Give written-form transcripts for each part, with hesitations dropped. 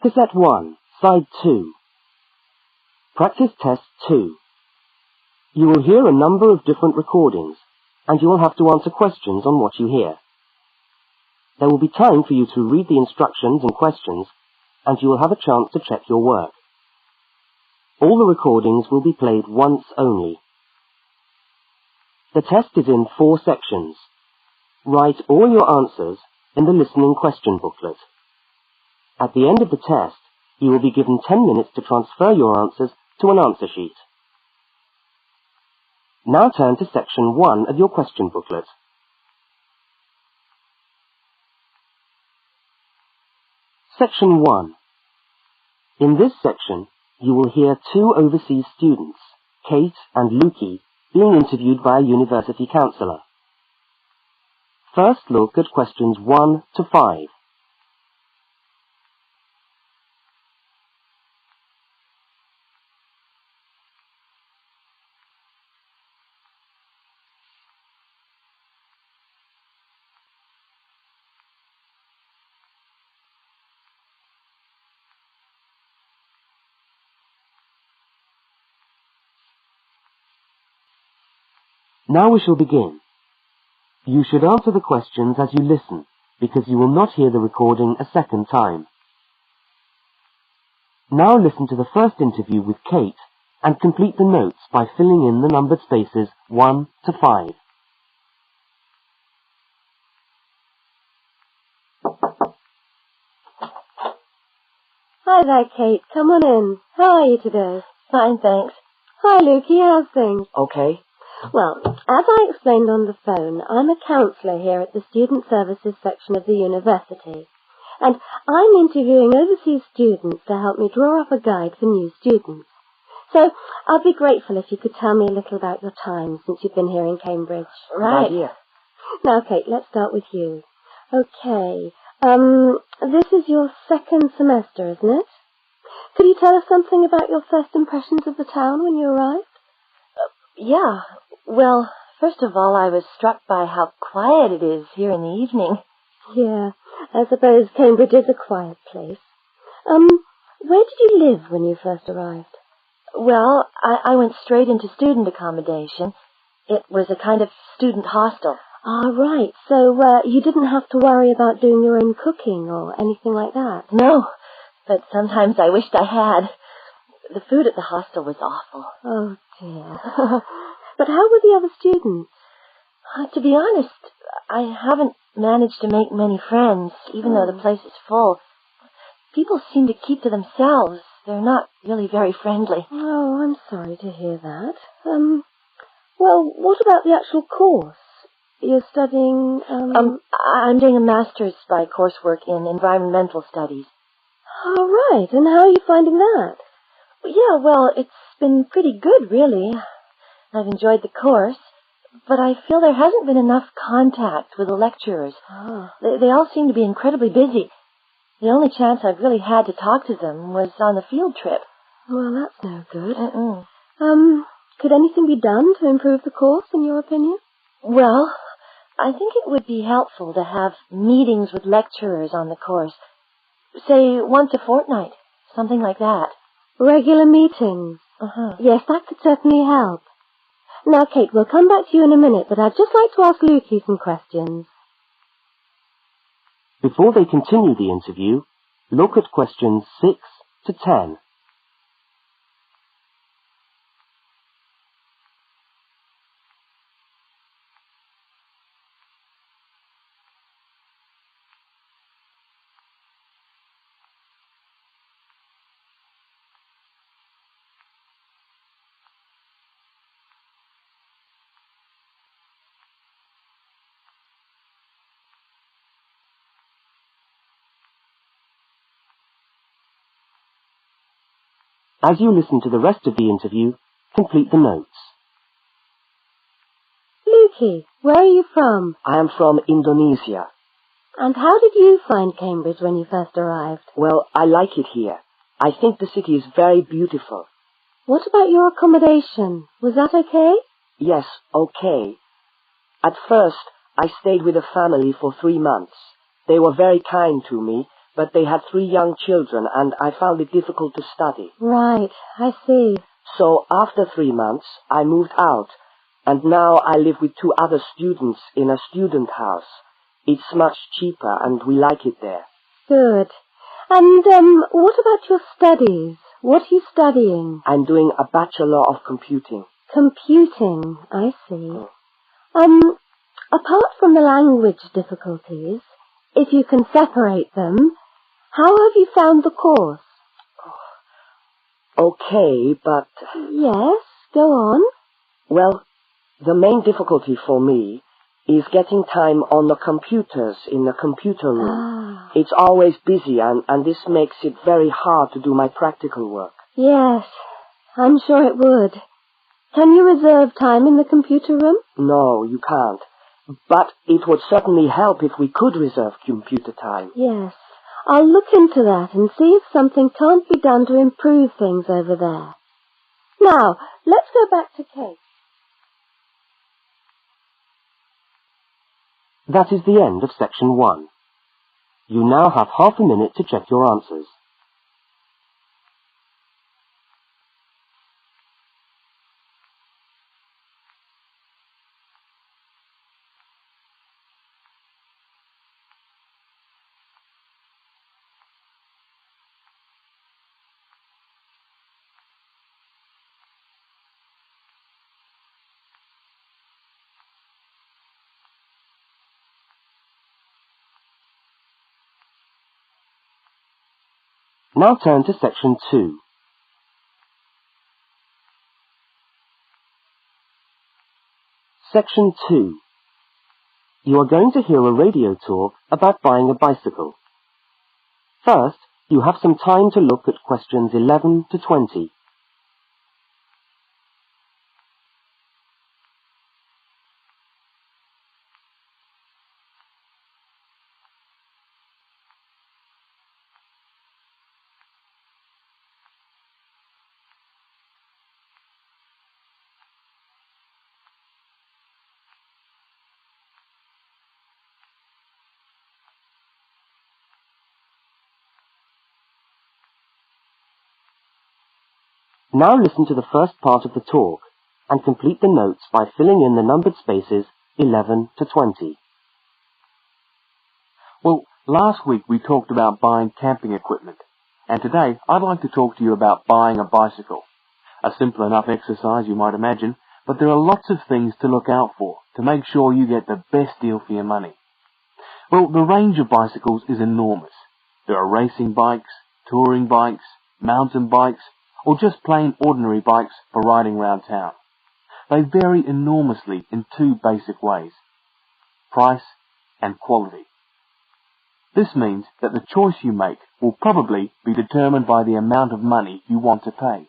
Cassette 1, Side 2. Practice Test 2. You will hear a number of different recordings, and you will have to answer questions on what you hear. There will be time for you to read the instructions and questions, and you will have a chance to check your work. All the recordings will be played once only. The test is in 4 sections. Write all your answers in the listening question booklet. At the end of the test, you will be given 10 minutes to transfer your answers to an answer sheet. Now turn to section 1 of your question booklet. Section 1. In this section, you will hear 2 overseas students, Kate and Lukey, being interviewed by a university counsellor. First look at questions 1 to 5. Now we shall begin. You should answer the questions as you listen, because you will not hear the recording a second time. Now listen to the first interview with Kate and complete the notes by filling in the numbered spaces 1 to 5. Hi there, Kate. Come on in. How are you today? Fine, thanks. Hi, Lukey. How's things? Okay. Well, as I explained on the phone, I'm a counsellor here at the Student Services section of the university, and I'm interviewing overseas students to help me draw up a guide for new students. So I'd be grateful if you could tell me a little about your time since you've been here in Cambridge. Right. Good idea. Now, Kate, let's start with you. Okay. This is your second semester, isn't it? Could you tell us something about your first impressions of the town when you arrived? Yeah. Well, first of all, I was struck by how quiet it is here in the evening. Yeah, I suppose Cambridge is a quiet place. Where did you live when you first arrived? Well, I went straight into student accommodation. It was a kind of student hostel. Ah, right. So, you didn't have to worry about doing your own cooking or anything like that? No, but sometimes I wished I had. The food at the hostel was awful. Oh, dear. But how were the other students? To be honest, I haven't managed to make many friends, even though the place is full. People seem to keep to themselves. They're not really very friendly. Oh, I'm sorry to hear that. Well, what about the actual course? You're studying, I'm doing a master's by coursework in environmental studies. Oh, right. And how are you finding that? Yeah, well, it's been pretty good, really. I've enjoyed the course, but I feel there hasn't been enough contact with the lecturers. Oh. They all seem to be incredibly busy. The only chance I've really had to talk to them was on the field trip. Well, that's no good. Mm-mm. Could anything be done to improve the course, in your opinion? Well, I think it would be helpful to have meetings with lecturers on the course. Say, once a fortnight, something like that. Regular meetings? Uh-huh. Yes, that could certainly help. Now, Kate, we'll come back to you in a minute, but I'd just like to ask Lukey some questions. Before they continue the interview, look at questions 6 to 10. As you listen to the rest of the interview, complete the notes. Lukey, where are you from? I am from Indonesia. And how did you find Cambridge when you first arrived? Well, I like it here. I think the city is very beautiful. What about your accommodation? Was that okay? Yes, okay. At first, I stayed with a family for 3 months. They were very kind to me, but they had 3 young children, and I found it difficult to study. Right, I see. So after 3 months, I moved out, and now I live with 2 other students in a student house. It's much cheaper, and we like it there. Good. And, what about your studies? What are you studying? I'm doing a Bachelor of Computing. Computing, I see. Apart from the language difficulties, if you can separate them, how have you found the course? Okay, but... Yes, go on. Well, the main difficulty for me is getting time on the computers in the computer room. Ah. It's always busy, and this makes it very hard to do my practical work. Yes, I'm sure it would. Can you reserve time in the computer room? No, you can't. But it would certainly help if we could reserve computer time. Yes, I'll look into that and see if something can't be done to improve things over there. Now, let's go back to Kate. That is the end of section 1. You now have half a minute to check your answers. Now turn to section 2. Section 2. You are going to hear a radio talk about buying a bicycle. First, you have some time to look at questions 11 to 20. Now listen to the first part of the talk and complete the notes by filling in the numbered spaces 11 to 20. Well, last week we talked about buying camping equipment, and today I'd like to talk to you about buying a bicycle. A simple enough exercise, you might imagine, but there are lots of things to look out for to make sure you get the best deal for your money. Well, the range of bicycles is enormous. There are racing bikes, touring bikes, mountain bikes, or just plain ordinary bikes for riding around town. They vary enormously in 2 basic ways: price and quality. This means that the choice you make will probably be determined by the amount of money you want to pay,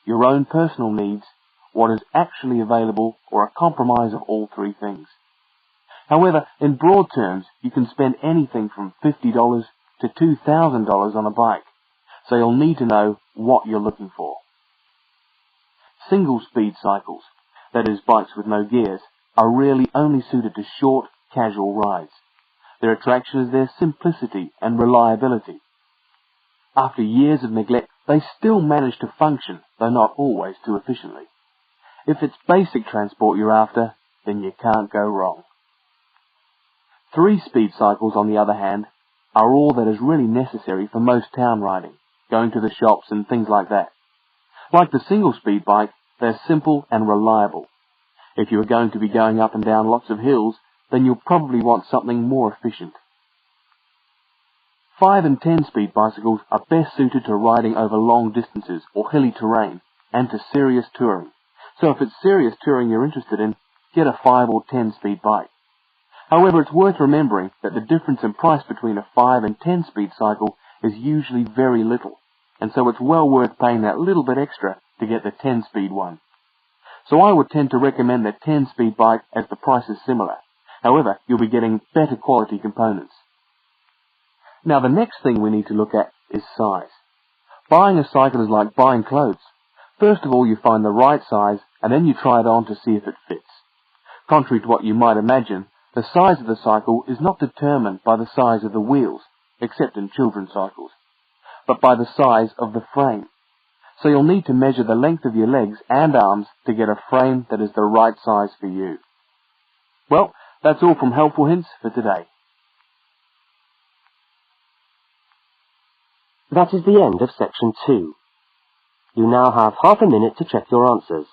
your own personal needs, what is actually available, or a compromise of all 3 things. However, in broad terms, you can spend anything from $50 to $2,000 on a bike, so you'll need to know what you're looking for. Single-speed cycles, that is bikes with no gears, are really only suited to short, casual rides. Their attraction is their simplicity and reliability. After years of neglect, they still manage to function, though not always too efficiently. If it's basic transport you're after, then you can't go wrong. 3-speed cycles, on the other hand, are all that is really necessary for most town riding, going to the shops and things like that. Like the single-speed bike, they're simple and reliable. If you are going to be going up and down lots of hills, then you'll probably want something more efficient. 5 and 10-speed bicycles are best suited to riding over long distances or hilly terrain, and to serious touring. So if it's serious touring you're interested in, get a 5 or 10-speed bike. However, it's worth remembering that the difference in price between a 5 and 10-speed cycle is usually very little, and so it's well worth paying that little bit extra to get the 10-speed one. So I would tend to recommend the 10-speed bike as the price is similar. However, you'll be getting better quality components. Now the next thing we need to look at is size. Buying a cycle is like buying clothes. First of all, you find the right size, and then you try it on to see if it fits. Contrary to what you might imagine, the size of the cycle is not determined by the size of the wheels, except in children's cycles, but by the size of the frame. So you'll need to measure the length of your legs and arms to get a frame that is the right size for you. Well, that's all from Helpful Hints for today. That is the end of section 2. You now have half a minute to check your answers.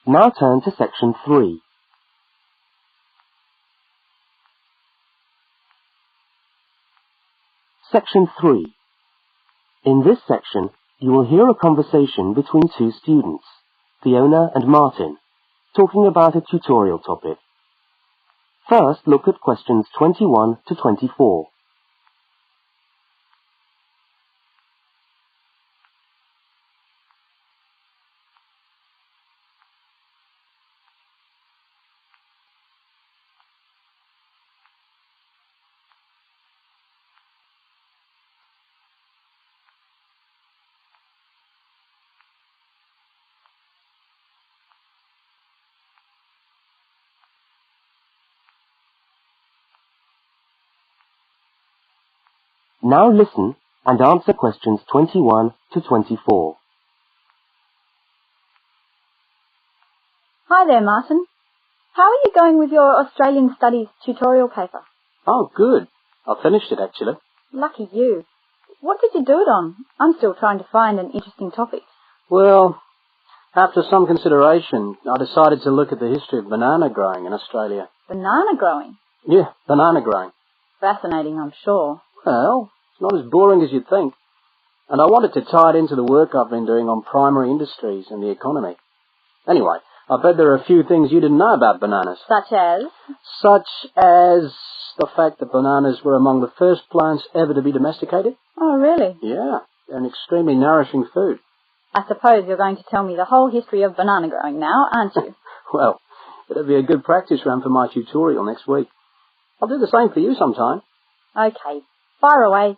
Now turn to section 3. Section 3. In this section, you will hear a conversation between two students, Fiona and Martin, talking about a tutorial topic. First, look at questions 21 to 24. Now listen and answer questions 21 to 24. Hi there, Martin. How are you going with your Australian Studies tutorial paper? Oh, good. I finished it, actually. Lucky you. What did you do it on? I'm still trying to find an interesting topic. Well, after some consideration, I decided to look at the history of banana growing in Australia. Banana growing? Yeah, banana growing. Fascinating, I'm sure. Well, it's not as boring as you'd think. And I wanted to tie it into the work I've been doing on primary industries and the economy. Anyway, I bet there are a few things you didn't know about bananas. Such as? Such as the fact that bananas were among the first plants ever to be domesticated. Oh, really? Yeah, they're an extremely nourishing food. I suppose you're going to tell me the whole history of banana growing now, aren't you? Well, it'll be a good practice run for my tutorial next week. I'll do the same for you sometime. Okay, fire away.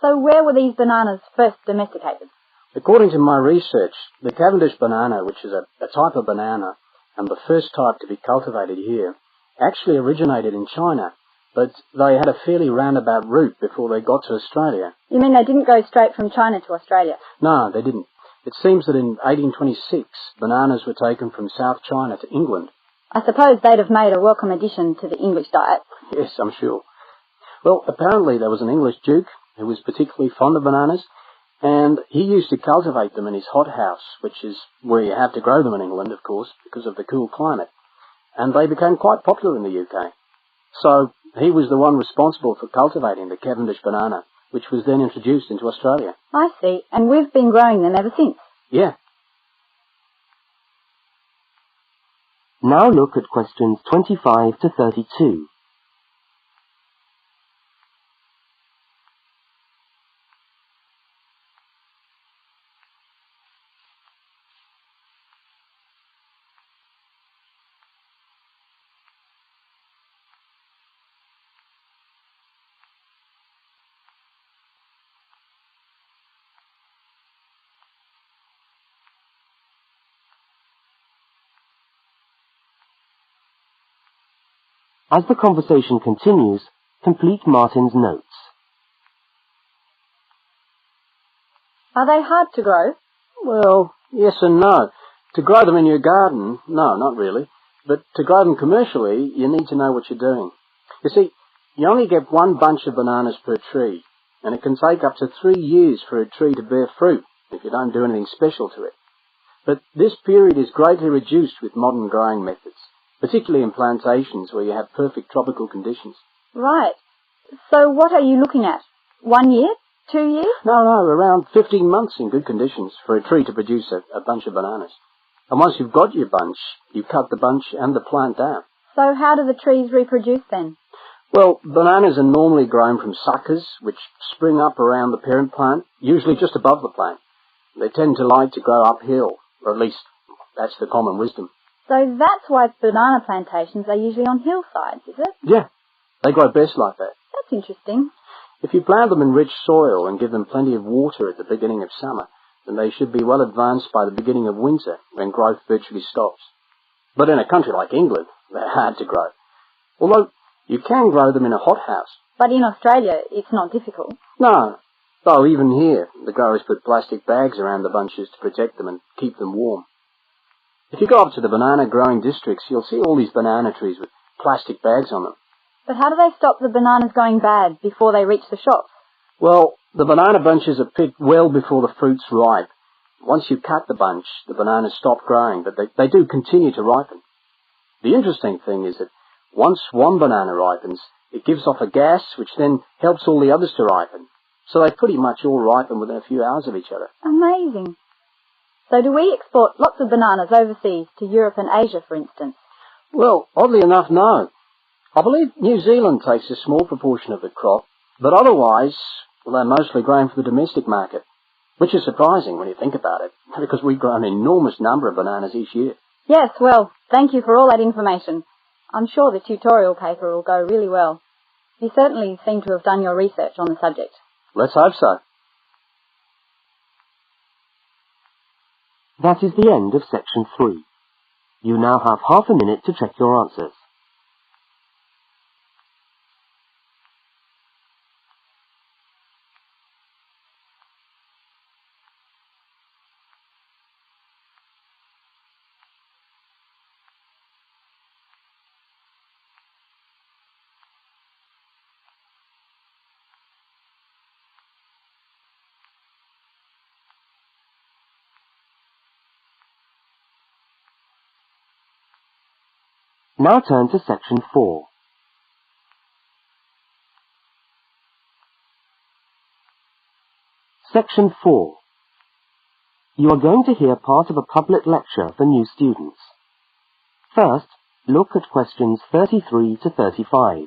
So where were these bananas first domesticated? According to my research, the Cavendish banana, which is a type of banana, and the first type to be cultivated here, actually originated in China, but they had a fairly roundabout route before they got to Australia. You mean they didn't go straight from China to Australia? No, they didn't. It seems that in 1826, bananas were taken from South China to England. I suppose they'd have made a welcome addition to the English diet. Yes, I'm sure. Well, apparently there was an English duke who was particularly fond of bananas, and he used to cultivate them in his hothouse, which is where you have to grow them in England, of course, because of the cool climate. And they became quite popular in the UK. So he was the one responsible for cultivating the Cavendish banana, which was then introduced into Australia. I see, and we've been growing them ever since. Yeah. Now look at questions 25 to 32. As the conversation continues, complete Martin's notes. Are they hard to grow? Well, yes and no. To grow them in your garden, no, not really. But to grow them commercially, you need to know what you're doing. You see, you only get one bunch of bananas per tree, and it can take up to 3 years for a tree to bear fruit if you don't do anything special to it. But this period is greatly reduced with modern growing methods, particularly in plantations where you have perfect tropical conditions. Right. So what are you looking at? 1 year? 2 years? No, around 15 months in good conditions for a tree to produce a bunch of bananas. And once you've got your bunch, you cut the bunch and the plant down. So how do the trees reproduce then? Well, bananas are normally grown from suckers, which spring up around the parent plant, usually just above the plant. They tend to like to grow uphill, or at least that's the common wisdom. So that's why banana plantations are usually on hillsides, is it? Yeah, they grow best like that. That's interesting. If you plant them in rich soil and give them plenty of water at the beginning of summer, then they should be well advanced by the beginning of winter, when growth virtually stops. But in a country like England, they're hard to grow. Although you can grow them in a hothouse. But in Australia, it's not difficult. No, though even here, the growers put plastic bags around the bunches to protect them and keep them warm. If you go up to the banana growing districts, you'll see all these banana trees with plastic bags on them. But how do they stop the bananas going bad before they reach the shops? Well, the banana bunches are picked well before the fruit's ripe. Once you cut the bunch, the bananas stop growing, but they do continue to ripen. The interesting thing is that once one banana ripens, it gives off a gas which then helps all the others to ripen. So they pretty much all ripen within a few hours of each other. Amazing. So do we export lots of bananas overseas to Europe and Asia, for instance? Well, oddly enough, no. I believe New Zealand takes a small proportion of the crop, but otherwise, well, they're mostly grown for the domestic market, which is surprising when you think about it, because we grow an enormous number of bananas each year. Yes, well, thank you for all that information. I'm sure the tutorial paper will go really well. You certainly seem to have done your research on the subject. Let's hope so. That is the end of section 3. You now have half a minute to check your answers. Now turn to section 4. Section 4. You are going to hear part of a public lecture for new students. First, look at questions 33 to 35.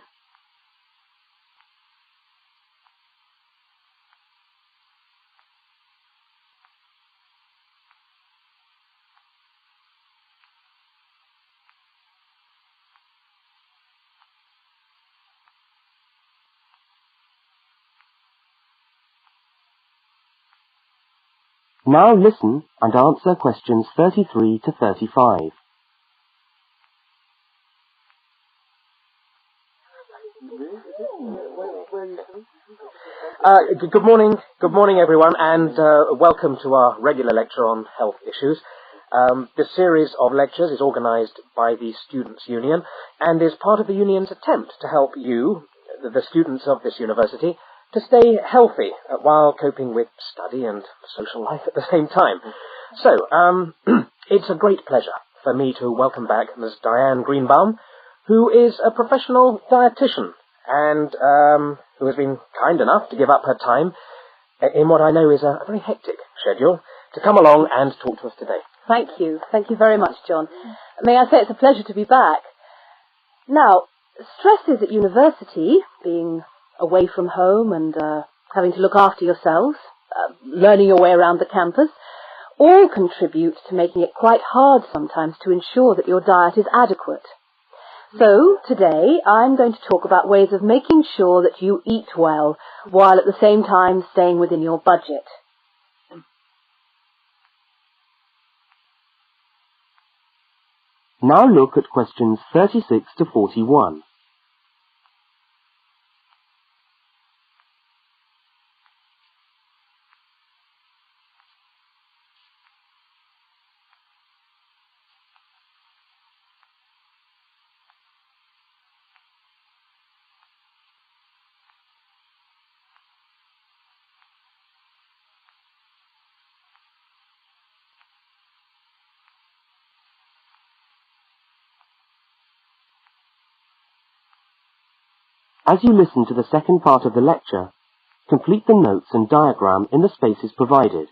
Now listen and answer questions 33 to 35. Good morning everyone, and welcome to our regular lecture on health issues. This series of lectures is organised by the Students' Union and is part of the Union's attempt to help you, the students of this university, to stay healthy while coping with study and social life at the same time. So, it's a great pleasure for me to welcome back Ms. Diane Greenbaum, who is a professional dietitian and who has been kind enough to give up her time in what I know is a very hectic schedule to come along and talk to us today. Thank you. Thank you very much, John. May I say it's a pleasure to be back. Now, stresses at university, being away from home and having to look after yourselves, learning your way around the campus, all contribute to making it quite hard sometimes to ensure that your diet is adequate. So, today, I'm going to talk about ways of making sure that you eat well, while at the same time staying within your budget. Now look at questions 36 to 41. As you listen to the second part of the lecture, complete the notes and diagram in the spaces provided.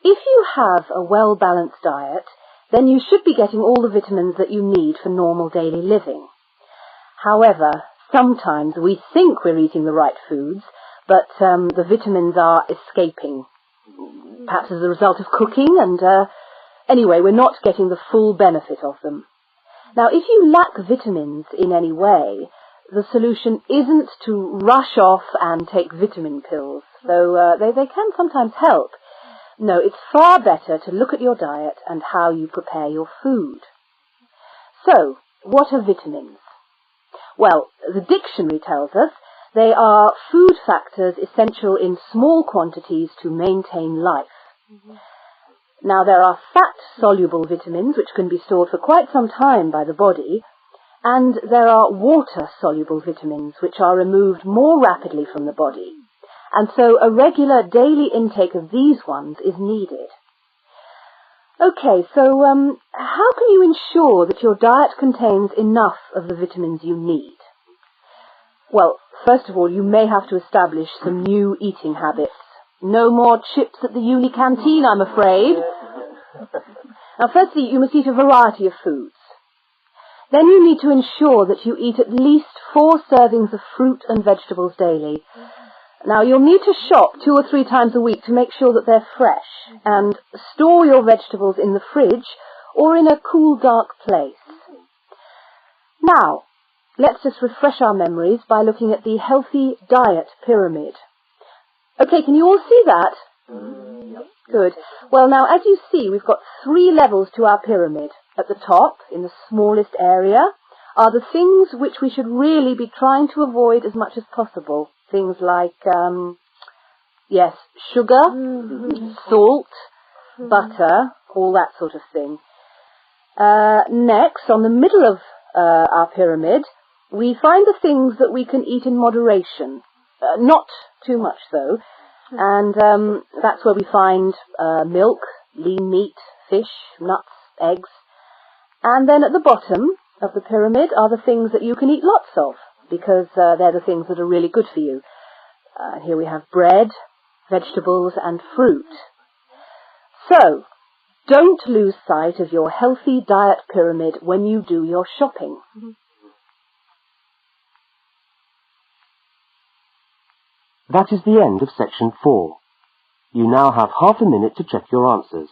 If you have a well-balanced diet, then you should be getting all the vitamins that you need for normal daily living. However, sometimes we think we're eating the right foods, but the vitamins are escaping, perhaps as a result of cooking, and anyway, we're not getting the full benefit of them. Now, if you lack vitamins in any way, the solution isn't to rush off and take vitamin pills, though they can sometimes help. No, it's far better to look at your diet and how you prepare your food. So, what are vitamins? Well, the dictionary tells us they are food factors essential in small quantities to maintain life. Now, there are fat-soluble vitamins which can be stored for quite some time by the body, and there are water-soluble vitamins which are removed more rapidly from the body, and so a regular daily intake of these ones is needed. Okay, so how can you ensure that your diet contains enough of the vitamins you need? Well, first of all, you may have to establish some new eating habits. No more chips at the uni canteen, I'm afraid. Now, firstly, you must eat a variety of foods. Then you need to ensure that you eat at least 4 servings of fruit and vegetables daily. Now, you'll need to shop 2 or 3 times a week to make sure that they're fresh, and store your vegetables in the fridge or in a cool, dark place. Now, let's just refresh our memories by looking at the healthy diet pyramid. Okay, can you all see that? Good. Well, now, as you see, we've got 3 levels to our pyramid. At the top, in the smallest area, are the things which we should really be trying to avoid as much as possible. Things like, sugar, salt, butter, all that sort of thing. Next, on the middle of our pyramid, we find the things that we can eat in moderation. Not too much, though. And that's where we find milk, lean meat, fish, nuts, eggs. And then at the bottom of the pyramid are the things that you can eat lots of, because they're the things that are really good for you. Here we have bread, vegetables, and fruit. So, don't lose sight of your healthy diet pyramid when you do your shopping. That is the end of section 4. You now have half a minute to check your answers.